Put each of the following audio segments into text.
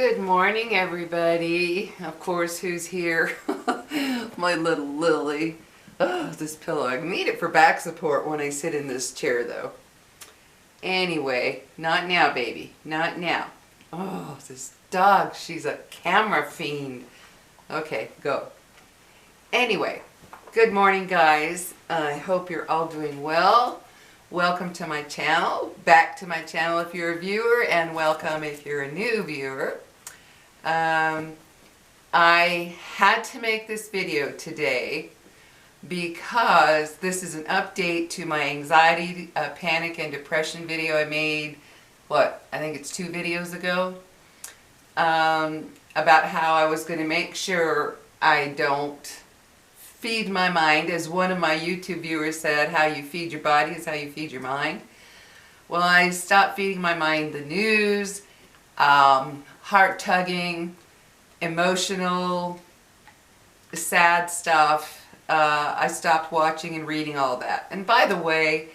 Good morning, everybody. Of course, who's here? My little Lily. Oh, this pillow. I need it for back support when I sit in this chair, though. Anyway, not now, baby. Not now. Oh, this dog. She's a camera fiend. Okay, go. Anyway, good morning, guys. I hope you're all doing well. Welcome to my channel. Back to my channel if you're a viewer, and welcome if you're a new viewer. I had to make this video today because this is an update to my anxiety, panic, and depression video I made, I think it's 2 videos ago, about how I was going to make sure I don't feed my mind. As one of my YouTube viewers said, how you feed your body is how you feed your mind. Well, I stopped feeding my mind the news, heart-tugging, emotional, sad stuff. I stopped watching and reading all that. And by the way,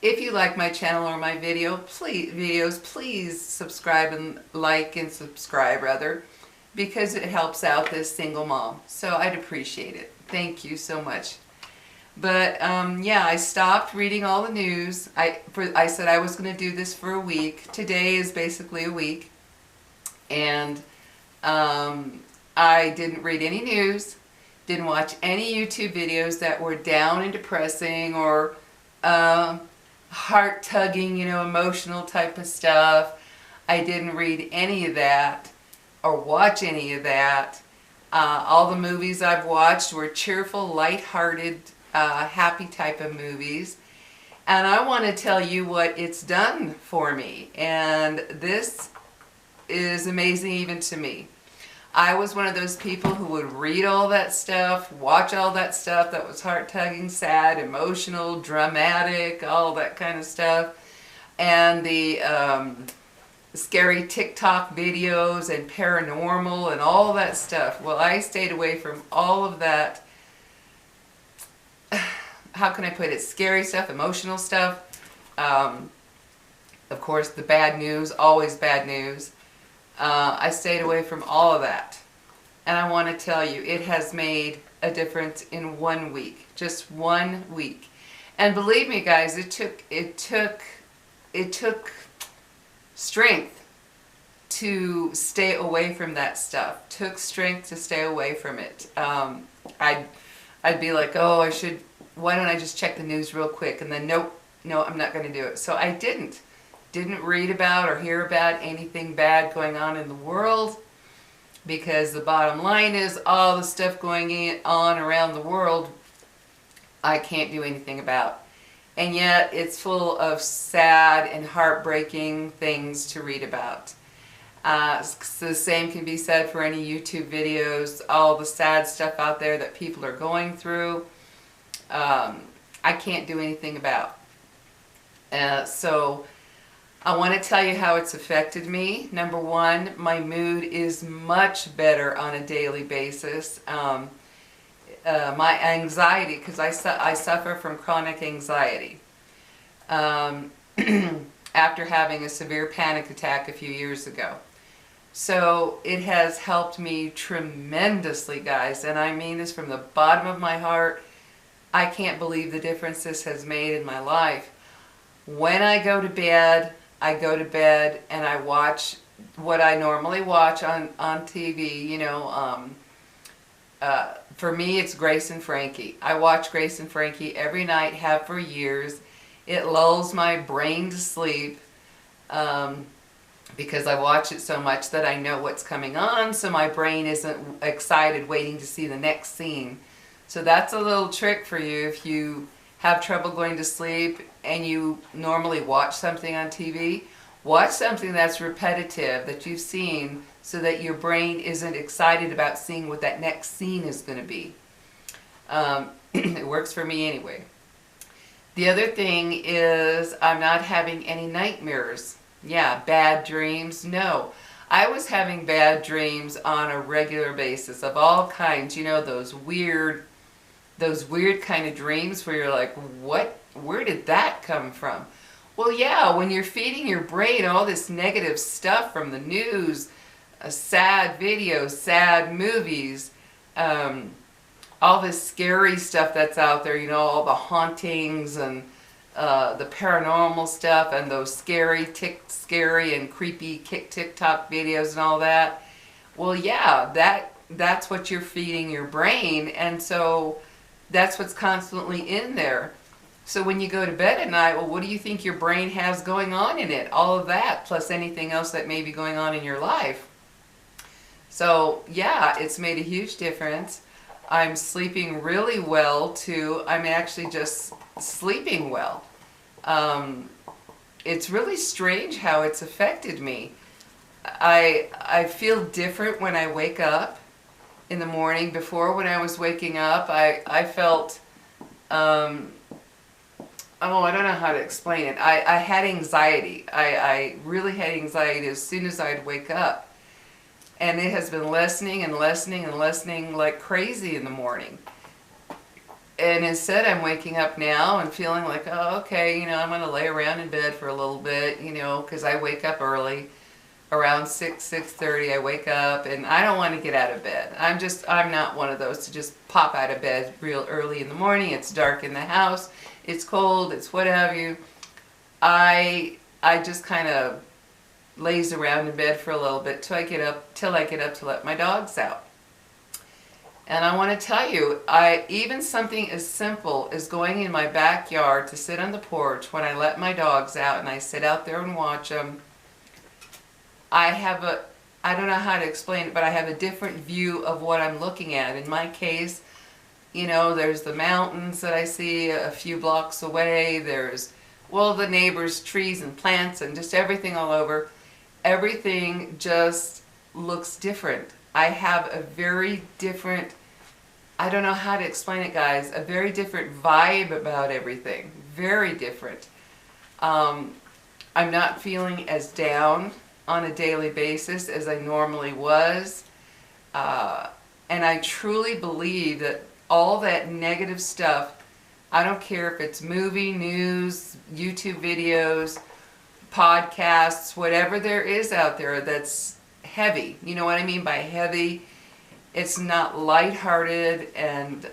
if you like my channel or my videos, please subscribe and like and subscribe rather, because it helps out this single mom. So I'd appreciate it. Thank you so much. But yeah, I stopped reading all the news. I said I was going to do this for a week. Today is basically a week. And I didn't read any news, didn't watch any YouTube videos that were down and depressing or heart-tugging, emotional type of stuff. I didn't read any of that or watch any of that. All the movies I've watched were cheerful, light-hearted, happy type of movies. And I want to tell you what it's done for me. And this is amazing even to me. I was one of those people who would read all that stuff, watch all that stuff that was heart-tugging, sad, emotional, dramatic, all that kind of stuff. And the scary TikTok videos and paranormal and all that stuff. Well, I stayed away from all of that, how can I put it, scary stuff, emotional stuff. Of course, the bad news, always bad news. I stayed away from all of that. And I want to tell you, it has made a difference in 1 week. Just 1 week. And believe me, guys, it took strength to stay away from that stuff. Took strength to stay away from it. I'd be like, oh, why don't I just check the news real quick? And then no, I'm not going to do it. So I didn't read about or hear about anything bad going on in the world, because the bottom line is all the stuff going on around the world I can't do anything about. And yet it's full of sad and heartbreaking things to read about. The same can be said for any YouTube videos, all the sad stuff out there that people are going through. I can't do anything about. So I want to tell you how it's affected me. Number one, my mood is much better on a daily basis. My anxiety, because I suffer from chronic anxiety after having a severe panic attack a few years ago. So it has helped me tremendously, guys, and I mean this from the bottom of my heart. I can't believe the difference this has made in my life. When I go to bed and I watch what I normally watch on TV, for me it's Grace and Frankie. I watch Grace and Frankie every night, have for years. It lulls my brain to sleep because I watch it so much that I know what's coming on, so my brain isn't excited waiting to see the next scene. So that's a little trick for you if you have trouble going to sleep and you normally watch something on TV. Watch something that's repetitive, that you've seen, so that your brain isn't excited about seeing what that next scene is going to be. It works for me anyway. The other thing is I'm not having any nightmares. Yeah, bad dreams. No. I was having bad dreams on a regular basis of all kinds. Those weird kind of dreams where you're like, where did that come from? Well, yeah, when you're feeding your brain all this negative stuff from the news, sad videos, sad movies, all this scary stuff that's out there, you know, all the hauntings and the paranormal stuff and those scary and creepy TikTok videos and all that. Well, yeah, that's what you're feeding your brain, and so that's what's constantly in there. So when you go to bed at night, well, what do you think your brain has going on in it? All of that, plus anything else that may be going on in your life. So yeah, it's made a huge difference. I'm sleeping really well too. I'm actually just sleeping well. It's really strange how it's affected me. I feel different when I wake up in the morning. Before, when I was waking up, I felt, oh, I don't know how to explain it. I had anxiety. I really had anxiety as soon as I'd wake up. And it has been lessening and lessening and lessening like crazy in the morning. And instead, I'm waking up now and feeling like, oh, okay, you know, I'm going to lay around in bed for a little bit, you know, because I wake up early. Around 6:30, I wake up, and I don't want to get out of bed. I'm not one of those to just pop out of bed real early in the morning. It's dark in the house. It's cold. It's what have you. I just kind of laze around in bed for a little bit till I get up to let my dogs out. And I want to tell you, even something as simple as going in my backyard to sit on the porch when I let my dogs out and I sit out there and watch them, I don't know how to explain it, but I have a different view of what I'm looking at. In my case, you know, there's the mountains that I see a few blocks away. There's, well, the neighbors' trees and plants and just everything all over. Everything just looks different. I have a very different, I don't know how to explain it, guys, a very different vibe about everything. Very different. I'm not feeling as down on a daily basis as I normally was. And I truly believe that all that negative stuff, I don't care if it's movie, news, YouTube videos, podcasts, whatever there is out there that's heavy. You know what I mean by heavy? It's not lighthearted and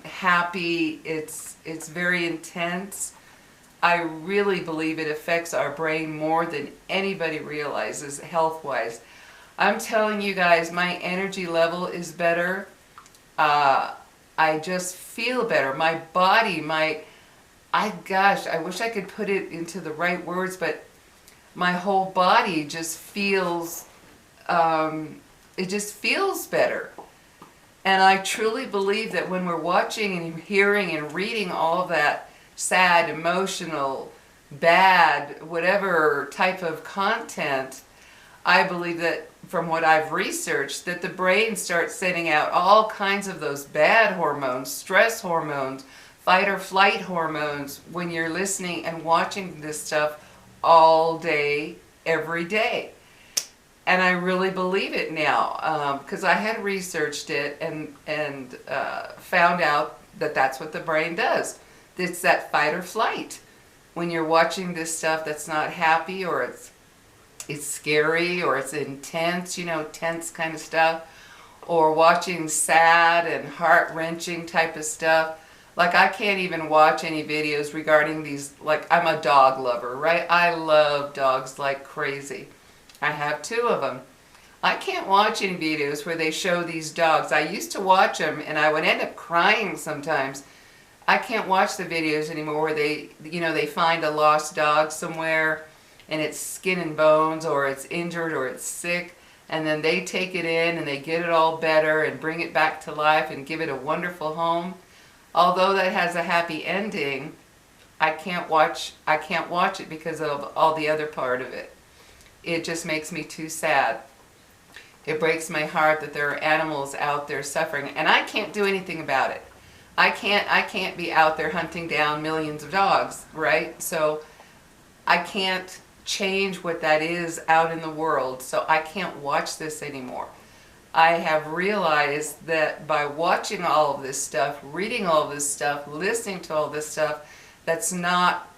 happy. It's very intense. I really believe it affects our brain more than anybody realizes health-wise. I'm telling you guys, my energy level is better. I just feel better. My body, gosh, I wish I could put it into the right words, but my whole body just feels, it just feels better. And I truly believe that when we're watching and hearing and reading all of that sad, emotional, bad, whatever type of content, I believe that from what I've researched, that the brain starts sending out all kinds of those bad hormones, stress hormones, fight or flight hormones when you're listening and watching this stuff all day, every day. And I really believe it now because I had researched it and found out that that's what the brain does. It's that fight or flight. When you're watching this stuff that's not happy, or it's scary, or it's intense, you know, tense kind of stuff, or watching sad and heart-wrenching type of stuff. Like, I can't even watch any videos regarding these, like, I'm a dog lover, right? I love dogs like crazy. I have 2 of them. I can't watch any videos where they show these dogs. I used to watch them, and I would end up crying sometimes. I can't watch the videos anymore where they, you know, they find a lost dog somewhere and it's skin and bones, or it's injured, or it's sick, and then they take it in and they get it all better and bring it back to life and give it a wonderful home. Although that has a happy ending, I can't watch it because of all the other part of it. It just makes me too sad. It breaks my heart that there are animals out there suffering, and I can't do anything about it. I can't be out there hunting down millions of dogs, right? So I can't change what that is out in the world, so I can't watch this anymore. I have realized that by watching all of this stuff, reading all of this stuff, listening to all this stuff that's not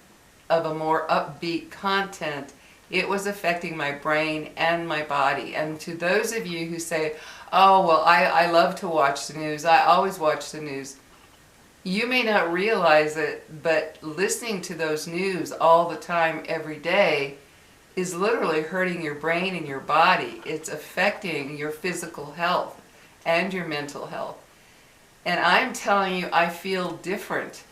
of a more upbeat content, It was affecting my brain and my body. And to those of you who say, oh, well, I love to watch the news, I always watch the news, you may not realize it, but listening to those news all the time, every day, is literally hurting your brain and your body. It's affecting your physical health and your mental health. And I'm telling you, I feel different.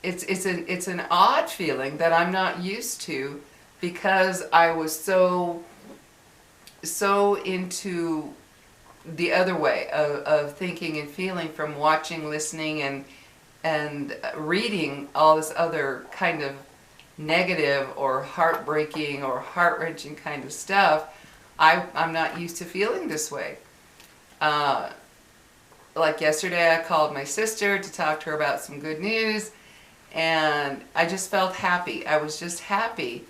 It's an odd feeling that I'm not used to, because I was so into the other way of thinking and feeling, from watching, listening, and reading all this other kind of negative or heartbreaking or heart-wrenching kind of stuff. I'm not used to feeling this way. Like yesterday, I called my sister to talk to her about some good news, and I just felt happy. I was just happy.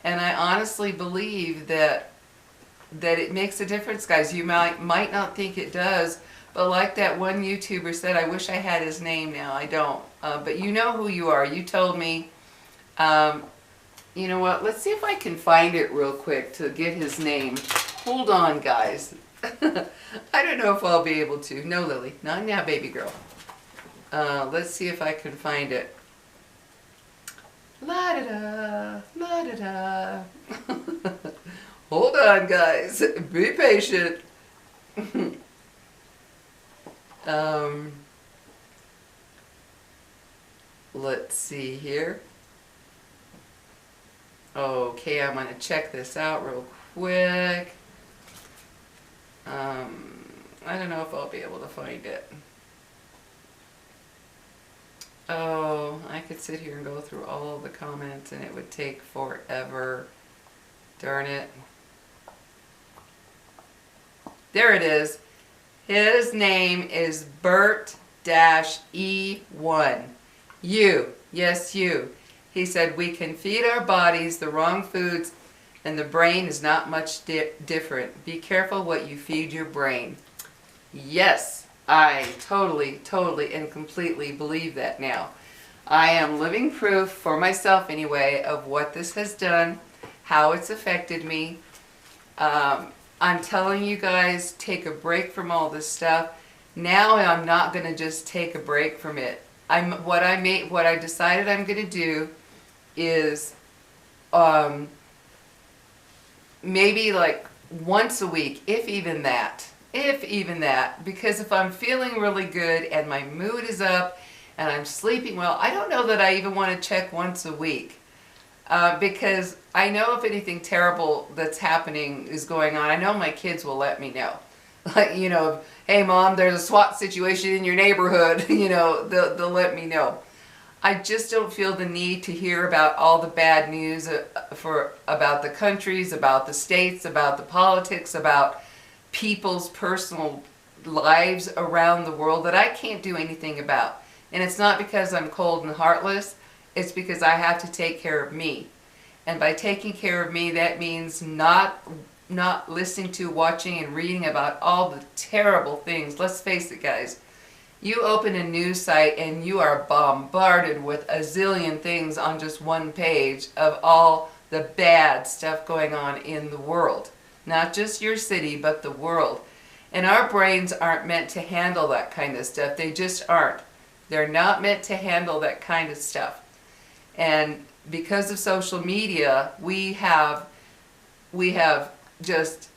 And I honestly believe that it makes a difference, guys. You might not think it does, but like that one YouTuber said, I wish I had his name now. I don't. But you know who you are. You told me. You know what? Let's see if I can find it real quick to get his name. Hold on, guys. I don't know if I'll be able to. No, Lily. Not now, baby girl. Let's see if I can find it. La-da-da. La-da-da. Hold on, guys. Be patient. Let's see here. Okay, I'm going to check this out real quick. I don't know if I'll be able to find it. Oh, I could sit here and go through all of the comments and it would take forever. Darn it. There it is. His name is Bert-E1. You. Yes, you. He said, we can feed our bodies the wrong foods and the brain is not much different. Be careful what you feed your brain. Yes, I totally and completely believe that now. I am living proof, for myself anyway, of what this has done, how it's affected me. I'm telling you guys, take a break from all this stuff. Now I'm not going to just take a break from it. What I decided I'm going to do is maybe like once a week, if even that, because if I'm feeling really good and my mood is up and I'm sleeping well, I don't know that I even want to check once a week, because I know if anything terrible that's happening is going on, I know my kids will let me know. Like, you know, hey mom, there's a SWAT situation in your neighborhood, you know, they'll let me know. I just don't feel the need to hear about all the bad news about the countries, about the states, about the politics, about people's personal lives around the world that I can't do anything about. And it's not because I'm cold and heartless, it's because I have to take care of me. And by taking care of me, that means not listening to, watching, and reading about all the terrible things. Let's face it, guys. You open a news site and you are bombarded with a zillion things on just one page of all the bad stuff going on in the world. Not just your city, but the world. And our brains aren't meant to handle that kind of stuff. They just aren't. They're not meant to handle that kind of stuff. And because of social media, we have just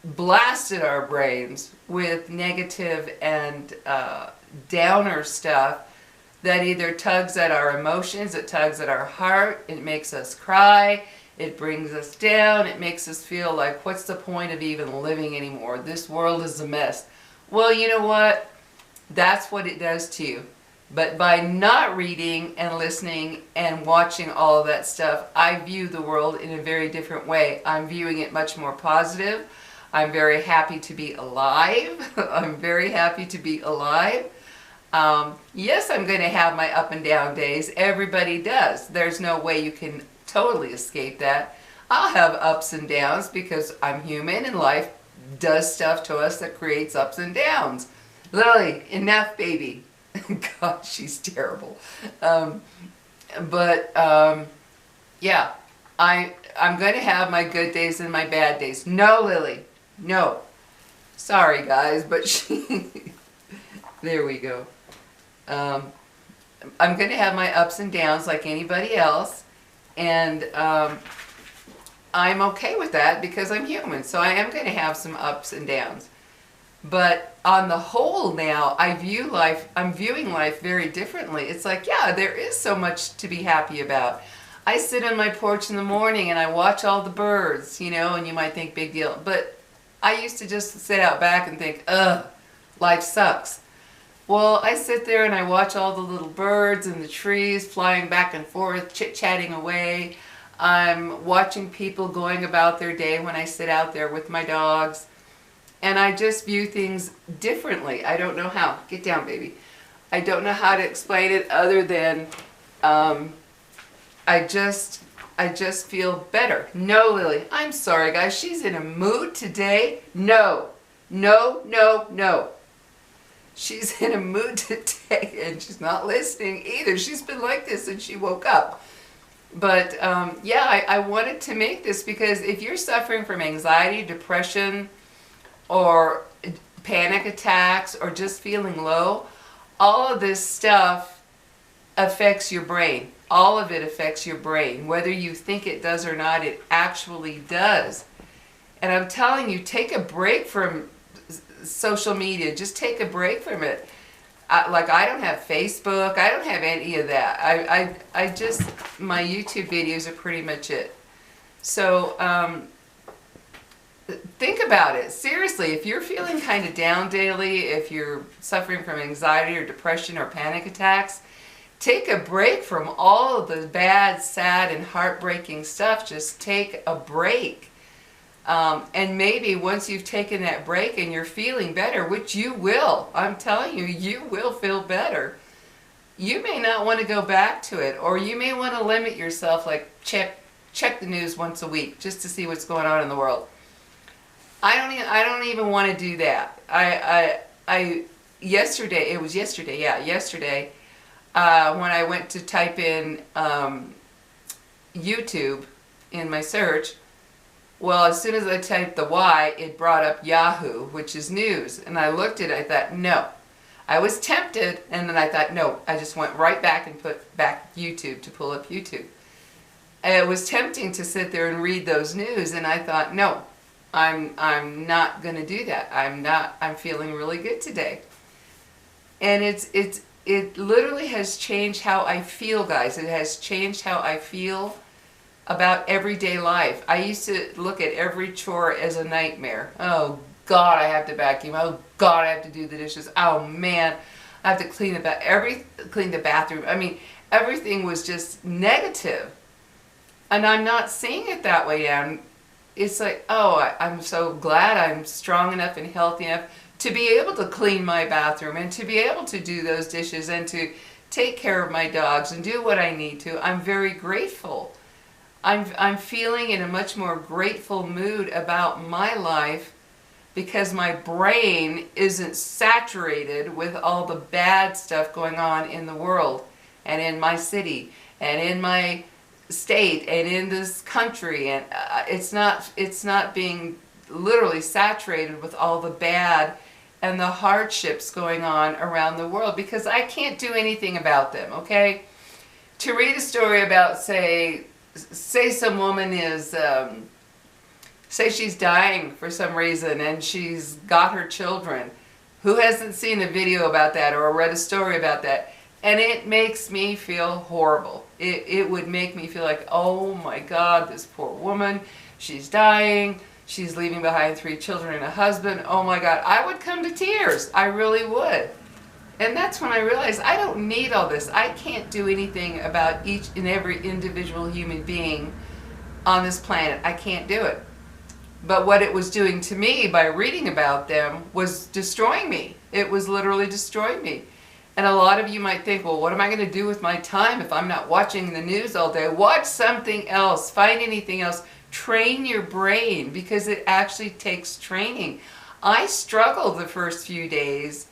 blasted our brains with negative and downer stuff that either tugs at our emotions, it tugs at our heart, it makes us cry, it brings us down, it makes us feel like, what's the point of even living anymore? This world is a mess. Well, you know what? That's what it does to you. But by not reading and listening and watching all of that stuff, I view the world in a very different way. I'm viewing it much more positive. I'm very happy to be alive. I'm very happy to be alive. Yes, I'm going to have my up and down days. Everybody does. There's no way you can totally escape that. I'll have ups and downs because I'm human and life does stuff to us that creates ups and downs. Lily, enough, baby. God, she's terrible. Yeah, I'm going to have my good days and my bad days. No, Lily. No. Sorry, guys, but there we go. I'm going to have my ups and downs like anybody else, and I'm okay with that because I'm human, so I am going to have some ups and downs. But on the whole now, I'm viewing life very differently. It's like, yeah, there is so much to be happy about. I sit on my porch in the morning and I watch all the birds, and you might think big deal, but I used to just sit out back and think, ugh, life sucks. Well, I sit there and I watch all the little birds and the trees flying back and forth, chit-chatting away. I'm watching people going about their day when I sit out there with my dogs. And I just view things differently. I don't know how. Get down, baby. I don't know how to explain it other than I just feel better. No, Lily. I'm sorry, guys. She's in a mood today. No. No, no, no. She's in a mood today, and she's not listening either. She's been like this since she woke up. But yeah, I wanted to make this because if you're suffering from anxiety, depression, or panic attacks, or just feeling low, all of this stuff affects your brain. All of it affects your brain. Whether you think it does or not, it actually does. And I'm telling you, take a break from social media. Just take a break from it. I don't have Facebook. I don't have any of that. I just, my YouTube videos are pretty much it. So think about it. Seriously, if you're feeling kind of down daily, if you're suffering from anxiety or depression or panic attacks, take a break from all of the bad, sad, and heartbreaking stuff. Just take a break. And maybe once you've taken that break and you're feeling better, which you will, I'm telling you, you will feel better. You may not want to go back to it, or you may want to limit yourself, like check the news once a week just to see what's going on in the world. I don't even want to do that. Yesterday, when I went to type in YouTube in my search, well, as soon as I typed the Y, it brought up Yahoo, which is news. And I looked at it, I thought, no. I was tempted, and then I thought, no. I just went right back and put back YouTube to pull up YouTube. It was tempting to sit there and read those news, and I thought, no, I'm not going to do that. I'm feeling really good today. And it literally has changed how I feel, guys. It has changed how I feel about everyday life. I used to look at every chore as a nightmare. Oh God, I have to vacuum. Oh God, I have to do the dishes. Oh man, I have to clean the bathroom. I mean, everything was just negative. And I'm not seeing it that way now. It's like, oh, I'm so glad I'm strong enough and healthy enough to be able to clean my bathroom and to be able to do those dishes and to take care of my dogs and do what I need to. I'm very grateful. I'm feeling in a much more grateful mood about my life because my brain isn't saturated with all the bad stuff going on in the world and in my city and in my state and in this country, and it's not being literally saturated with all the bad and the hardships going on around the world because I can't do anything about them, okay? To read a story about, say some woman is, say she's dying for some reason and she's got her children. Who hasn't seen a video about that or read a story about that? And it makes me feel horrible. It would make me feel like, oh my God, this poor woman, she's dying, she's leaving behind 3 children and a husband. Oh my God, I would come to tears. I really would. And that's when I realized I don't need all this. I can't do anything about each and every individual human being on this planet. I can't do it. But what it was doing to me by reading about them was destroying me. It was literally destroying me. And a lot of you might think, well, what am I going to do with my time if I'm not watching the news all day? Watch something else. Find anything else. Train your brain because it actually takes training. I struggled the first few days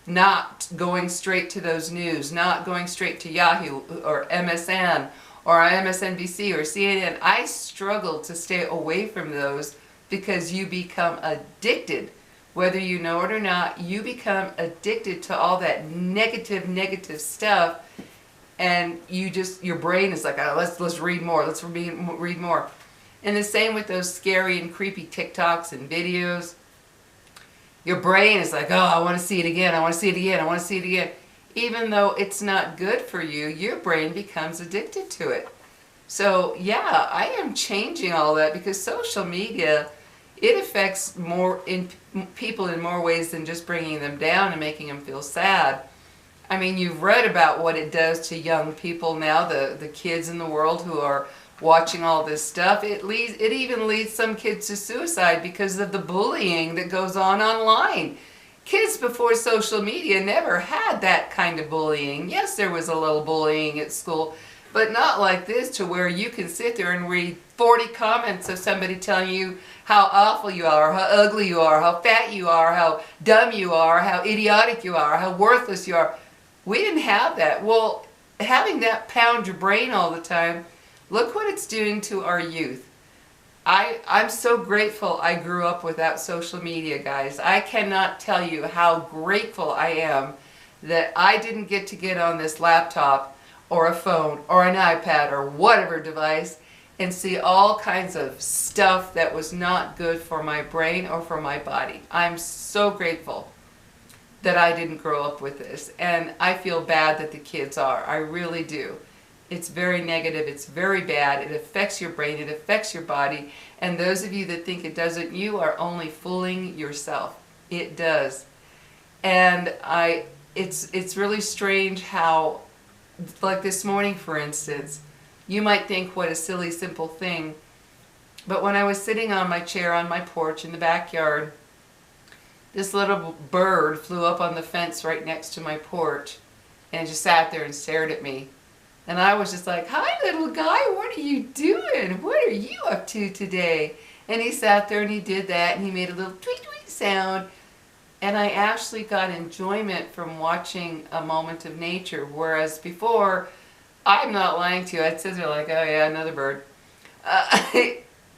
not going straight to those news, not going straight to Yahoo or MSN or MSNBC or CNN. I struggle to stay away from those because you become addicted. Whether you know it or not, you become addicted to all that negative stuff, and your brain is like, oh, let's read more, let's read more. And the same with those scary and creepy TikToks and videos. Your brain is like, oh, I want to see it again, I want to see it again, I want to see it again. Even though it's not good for you, your brain becomes addicted to it. So yeah, I am changing all that because social media, it affects people in more ways than just bringing them down and making them feel sad. I mean, you've read about what it does to young people now, the kids in the world who are watching all this stuff. It even leads some kids to suicide because of the bullying that goes on online. Kids before social media never had that kind of bullying. Yes, there was a little bullying at school, but not like this, to where you can sit there and read 40 comments of somebody telling you how awful you are, how ugly you are, how fat you are, how dumb you are, how idiotic you are, how worthless you are. We didn't have that. Well, having that pound your brain all the time, look what it's doing to our youth. I'm so grateful I grew up without social media, guys. I cannot tell you how grateful I am that I didn't get on this laptop or a phone or an iPad or whatever device and see all kinds of stuff that was not good for my brain or for my body. I'm so grateful that I didn't grow up with this, and I feel bad that the kids are. I really do. It's very negative, it's very bad, it affects your brain, it affects your body, and those of you that think it doesn't, you are only fooling yourself. It does. And it's really strange how, like this morning for instance, you might think what a silly, simple thing, but when I was sitting on my chair on my porch in the backyard, this little bird flew up on the fence right next to my porch and just sat there and stared at me. And I was just like, hi little guy, what are you doing? What are you up to today? And he sat there and he did that and he made a little tweet tweet sound. And I actually got enjoyment from watching a moment of nature, whereas before, I'm not lying to you, I'd sit there like, oh yeah, another bird.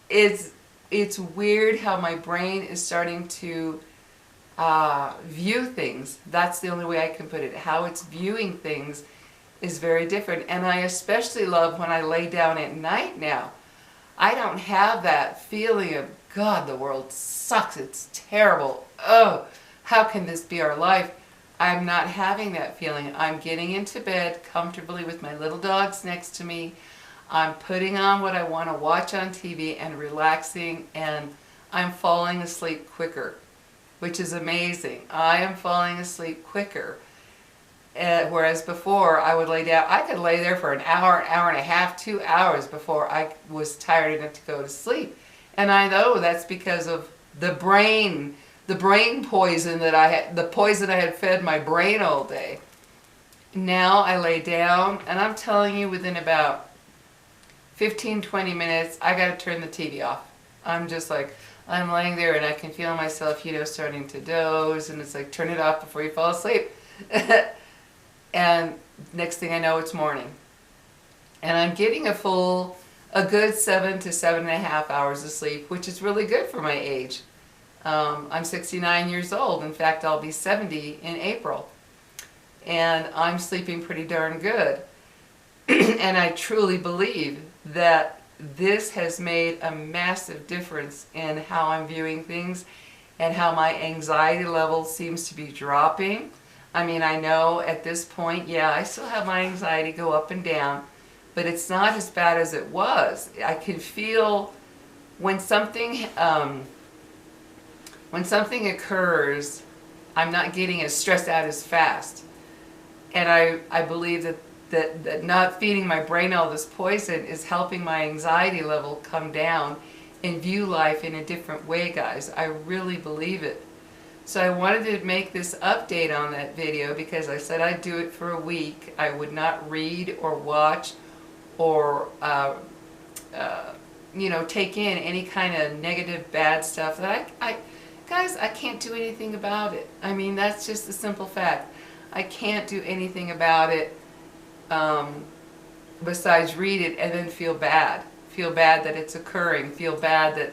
It's weird how my brain is starting to view things. That's the only way I can put it. How it's viewing things is very different. And I especially love when I lay down at night now. I don't have that feeling of, God, the world sucks, it's terrible, oh, how can this be our life? I'm not having that feeling. I'm getting into bed comfortably with my little dogs next to me. I'm putting on what I want to watch on TV and relaxing, and I'm falling asleep quicker, which is amazing. I am falling asleep quicker. Whereas before I would lay down, I could lay there for an hour and a half, 2 hours before I was tired enough to go to sleep. And I know that's because of the brain poison that I had, the poison I had fed my brain all day. Now I lay down and I'm telling you, within about 15-20 minutes, I got to turn the TV off. I'm just like, I'm laying there and I can feel myself, starting to doze, and it's like, turn it off before you fall asleep. And next thing I know, it's morning. And I'm getting a good 7 to 7.5 hours of sleep, which is really good for my age. I'm 69 years old. In fact, I'll be 70 in April. And I'm sleeping pretty darn good. And I truly believe that this has made a massive difference in how I'm viewing things and how my anxiety level seems to be dropping. I mean, I know at this point, yeah, I still have my anxiety go up and down, but it's not as bad as it was. I can feel when something occurs, I'm not getting as stressed out as fast. And I believe that not feeding my brain all this poison is helping my anxiety level come down and view life in a different way, guys. I really believe it. So I wanted to make this update on that video because I said I'd do it for a week. I would not read or watch or take in any kind of negative, bad stuff that guys, I can't do anything about it. I mean, that's just the simple fact. I can't do anything about it. besides read it and then feel bad. Feel bad that it's occurring. Feel bad that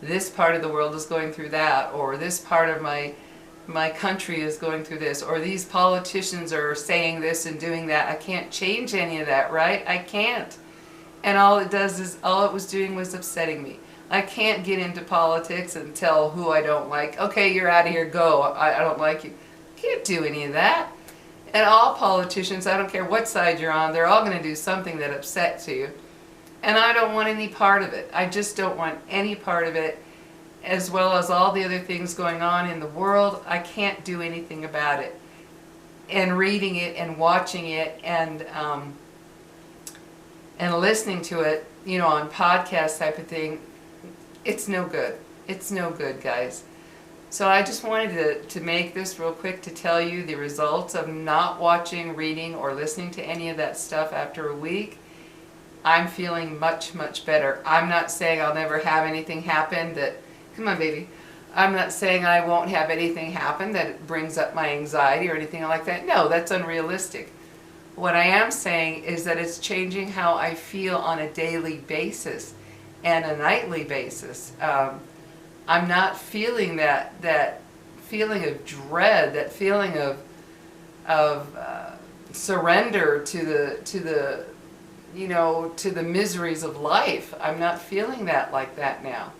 this part of the world is going through that, or this part of my country is going through this, or these politicians are saying this and doing that. I can't change any of that, right? I can't. And all it was doing was upsetting me. I can't get into politics and tell who I don't like, okay, you're out of here, go, I don't like you. Can't do any of that. And all politicians, I don't care what side you're on, they're all going to do something that upsets you. And I don't want any part of it. I just don't want any part of it, as well as all the other things going on in the world. I can't do anything about it. And reading it and watching it and listening to it, you know, on podcast type of thing, it's no good. It's no good, guys. So I just wanted to make this real quick to tell you the results of not watching, reading, or listening to any of that stuff after a week. I'm feeling much, much better. I'm not saying I'll never have anything happen that, come on baby, I'm not saying I won't have anything happen that brings up my anxiety or anything like that. No, that's unrealistic. What I am saying is that it's changing how I feel on a daily basis and a nightly basis. I'm not feeling that feeling of dread, that feeling of surrender to the you know, to the miseries of life. I'm not feeling that like that now.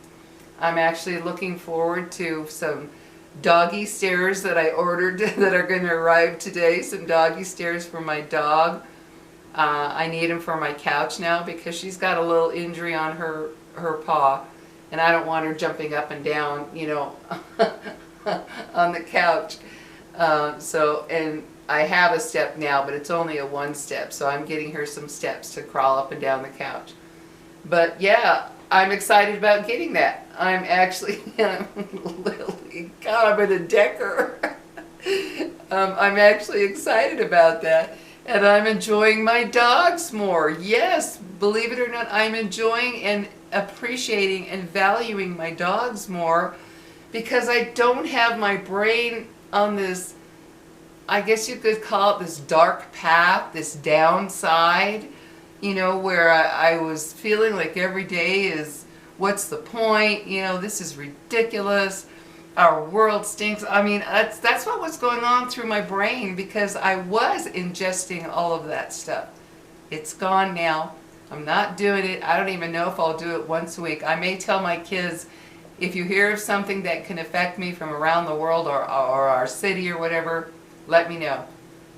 I'm actually looking forward to some doggy stairs that I ordered that are going to arrive today. Some doggy stairs for my dog. I need them for my couch now because she's got a little injury on her paw, and I don't want her jumping up and down, you know, on the couch. And I have a step now, but it's only a one step, so I'm getting her some steps to crawl up and down the couch. But yeah, I'm excited about getting that. I'm actually, Lily, God, I'm in a decker. I'm actually excited about that. And I'm enjoying my dogs more. Yes, believe it or not, I'm enjoying and appreciating and valuing my dogs more because I don't have my brain on this, I guess you could call it this dark path, this downside, you know, where I was feeling like every day is, what's the point? You know, this is ridiculous. Our world stinks. I mean, that's what was going on through my brain because I was ingesting all of that stuff. It's gone now. I'm not doing it. I don't even know if I'll do it once a week. I may tell my kids, if you hear of something that can affect me from around the world or our city or whatever, let me know.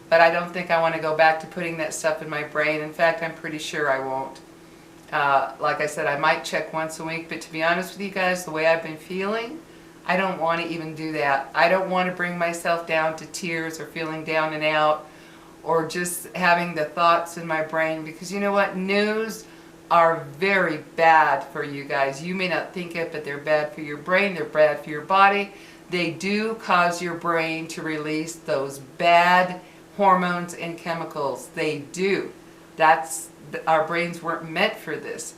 But I don't think I want to go back to putting that stuff in my brain. In fact, I'm pretty sure I won't. Like I said, I might check once a week, but to be honest with you guys, the way I've been feeling, I don't want to even do that. I don't want to bring myself down to tears or feeling down and out or just having the thoughts in my brain, because you know what? News are very bad for you guys. You may not think it, but they're bad for your brain, they're bad for your body. They do cause your brain to release those bad hormones and chemicals. They do. Our brains weren't meant for this.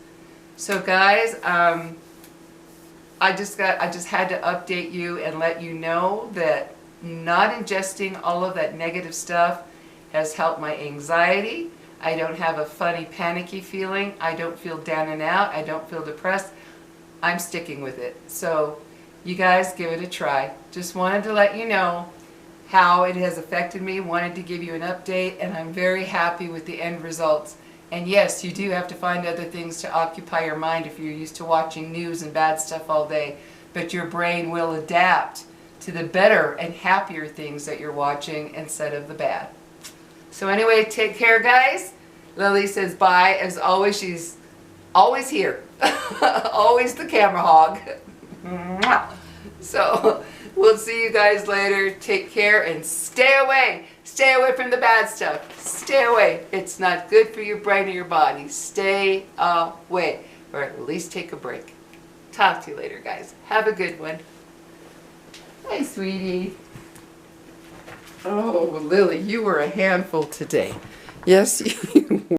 So guys, I just had to update you and let you know that not ingesting all of that negative stuff has helped my anxiety. I don't have a funny, panicky feeling. I don't feel down and out. I don't feel depressed. I'm sticking with it. So you guys give it a try. Just wanted to let you know how it has affected me. Wanted to give you an update, and I'm very happy with the end results. And yes, you do have to find other things to occupy your mind if you're used to watching news and bad stuff all day. But your brain will adapt to the better and happier things that you're watching instead of the bad. So anyway, take care, guys. Lily says bye. As always, she's always here. Always the camera hog. So we'll see you guys later. Take care and stay away. Stay away from the bad stuff. Stay away. It's not good for your brain or your body. Stay away. Or at least take a break. Talk to you later, guys. Have a good one. Hi, sweetie. Oh, Lily, you were a handful today. Yes, you